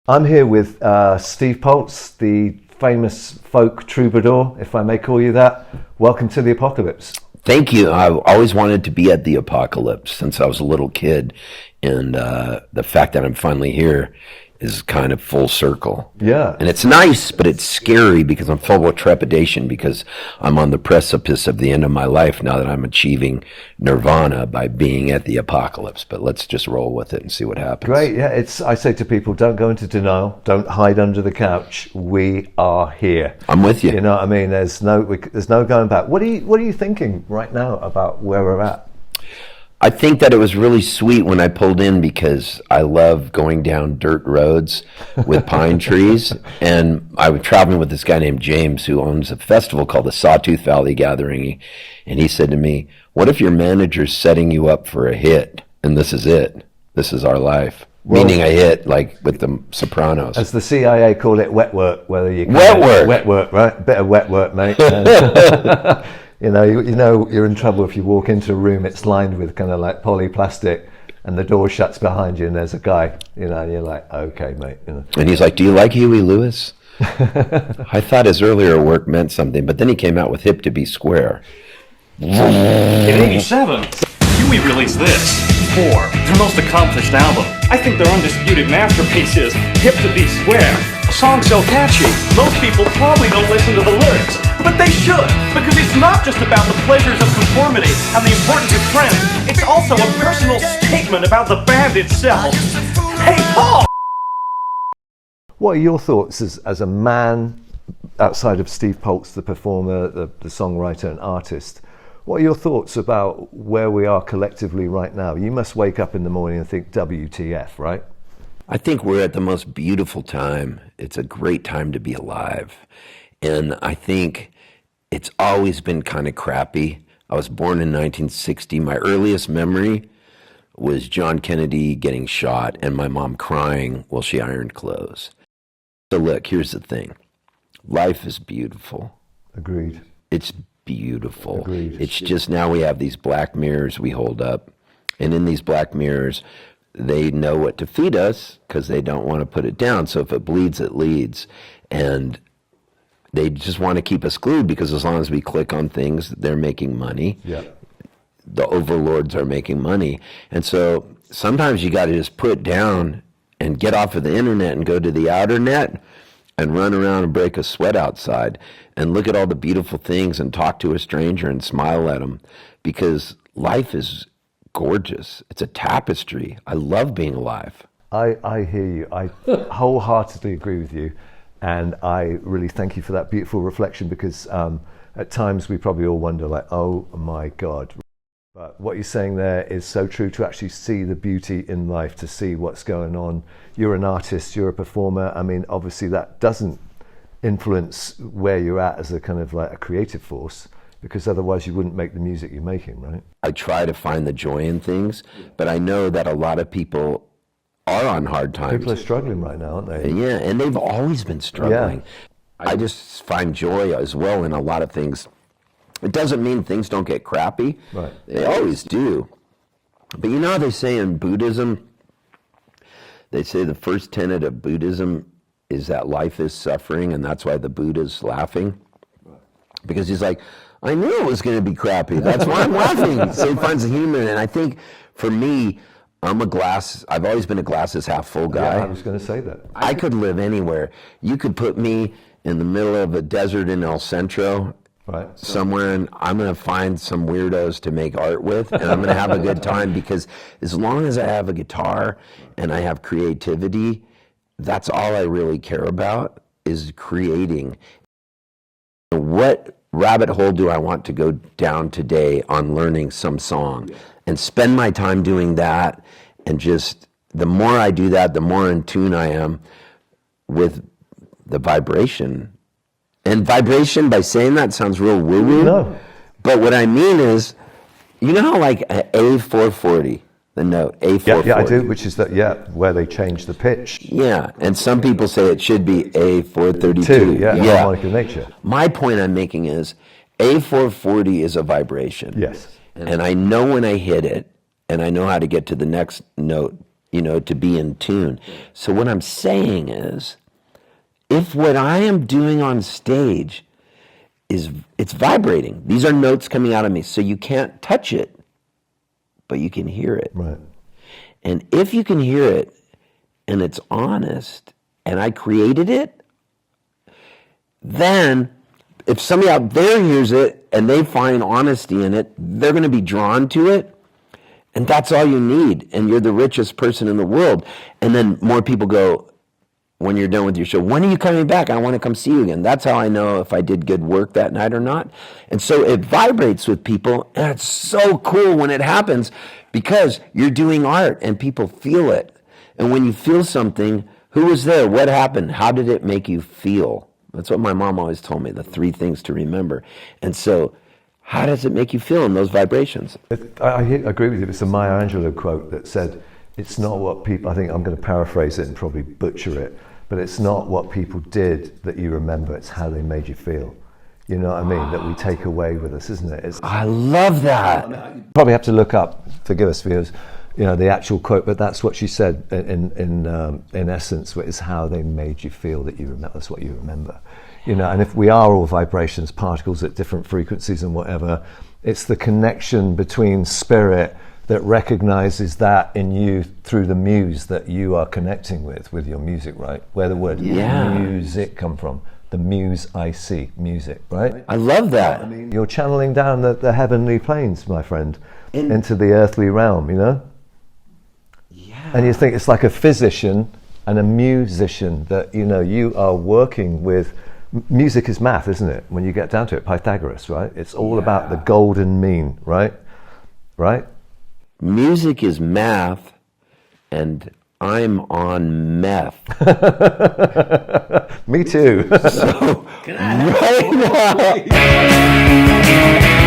I'm here with Steve Poltz, the famous folk troubadour, if I may call you that. Welcome to the apocalypse. Thank you. I've always wanted to be at the apocalypse since I was a little kid, and the fact that I'm finally here is kind of full circle. Yeah. And it's nice, but it's scary because I'm full of trepidation because I'm on the precipice of the end of my life now that I'm achieving nirvana by being at the apocalypse. But let's just roll with it and see what happens. Great. Yeah. I say to people, don't go into denial. Don't hide under the couch. We are here. I'm with you. You know what I mean? There's no going back. What are you thinking right now about where we're at? I think that it was really sweet when I pulled in because I love going down dirt roads with pine trees. And I was traveling with this guy named James who owns a festival called the Sawtooth Valley Gathering. And he said to me, what if your manager's setting you up for a hit? And this is it. This is our life. Well, meaning a hit like with the Sopranos. As the CIA call it, wet work. Whether you wet work, right? Bit of wet work, mate. You know, you're in trouble if you walk into a room, it's lined with kind of like polyplastic, and the door shuts behind you, and there's a guy. You know, and you're like, okay, mate. You know. And he's like, "Do you like Huey Lewis?" I thought his earlier work meant something, but then he came out with "Hip to Be Square." In '87, Huey released this. 4, their most accomplished album. I think their undisputed masterpiece is "Hip to Be Square." A song so catchy, most people probably don't listen to the lyrics. But they should, because it's not just about the pleasures of conformity and the importance of trends. It's also a personal statement about the band itself. Hey, Paul! What are your thoughts as a man outside of Steve Poltz, the performer, the songwriter and artist? What are your thoughts about where we are collectively right now? You must wake up in the morning and think, WTF, right? I think we're at the most beautiful time. It's a great time to be alive. And I think it's always been kind of crappy. I was born in 1960. My earliest memory was John Kennedy getting shot and my mom crying while she ironed clothes. So look, here's the thing. Life is beautiful. Agreed. It's beautiful. Agreed. It's just now we have these black mirrors we hold up. And in these black mirrors, they know what to feed us because they don't want to put it down. So if it bleeds, it leads. And they just want to keep us glued because as long as we click on things, they're making money. Yeah. The overlords are making money. And so sometimes you got to just put down and get off of the internet and go to the outer net and run around and break a sweat outside and look at all the beautiful things and talk to a stranger and smile at them because life is gorgeous. It's a tapestry. I love being alive. I hear you. I wholeheartedly agree with you. And I really thank you for that beautiful reflection because at times we probably all wonder like, oh my God. But what you're saying there is so true, to actually see the beauty in life, to see what's going on. You're an artist, you're a performer. I mean, obviously that doesn't influence where you're at as a kind of like a creative force, because otherwise you wouldn't make the music you're making, right? I try to find the joy in things, but I know that a lot of people are on hard times. People are struggling right now, aren't they? Yeah, and they've always been struggling. Yeah. I just find joy as well in a lot of things. It doesn't mean things don't get crappy. Right. They always do. But you know how they say in Buddhism, they say the first tenet of Buddhism is that life is suffering, and that's why the Buddha's laughing. Right. Because he's like, I knew it was going to be crappy. That's why I'm laughing. So he finds the humor. And I think for me, I've always been a glasses half full guy. Yeah, I was going to say that. I could live anywhere. You could put me in the middle of a desert in El Centro, right, somewhere, and I'm going to find some weirdos to make art with, and I'm going to have a good time because as long as I have a guitar and I have creativity, that's all I really care about is creating. What rabbit hole do I want to go down today on learning some song? And spend my time doing that, and just the more I do that, the more in tune I am with the vibration. And vibration, by saying that, sounds real woo-woo. No. But what I mean is, you know how like A440, the note, A440? Yeah, I do, which is that, where they change the pitch. Yeah, and some people say it should be A432. Harmonic of nature. My point I'm making is, A440 is a vibration. Yes. And I know when I hit it, and I know how to get to the next note to be in tune. So what I'm saying is, if what I am doing on stage it's vibrating, these are notes coming out of me, so you can't touch it, but you can hear it. Right. And if you can hear it, and it's honest, and I created it, then if somebody out there hears it and they find honesty in it, they're going to be drawn to it, and that's all you need, and you're the richest person in the world. And then more people go, when you're done with your show, when are you coming back? I want to come see you again. That's how I know if I did good work that night or not. And so it vibrates with people, and it's so cool when it happens, because you're doing art and people feel it. And when you feel something, who was there? What happened? How did it make you feel? That's what my mom always told me, the 3 things to remember. And so how does it make you feel in those vibrations? I agree with you. It's a Maya Angelou quote that said, it's not what people, I think I'm going to paraphrase it and probably butcher it, but it's not what people did that you remember, it's how they made you feel. You know what I mean? That we take away with us, isn't it? I love that. Probably have to look up, forgive us viewers, the actual quote, but that's what she said in essence, is how they made you feel that you remember, that's what you remember. And if we are all vibrations, particles at different frequencies and whatever, it's the connection between spirit that recognizes that in you through the muse that you are connecting with your music, right? Where the word music come from. The muse I see, music, right? I love that. I mean, you're channeling down the heavenly planes, my friend, into the earthly realm, Yeah. And you think it's like a physician and a musician that, you are working with. Music is math, isn't it? When you get down to it, Pythagoras, right? It's all about the golden mean, right? Right? Music is math, and I'm on meth. Me too. So, right now.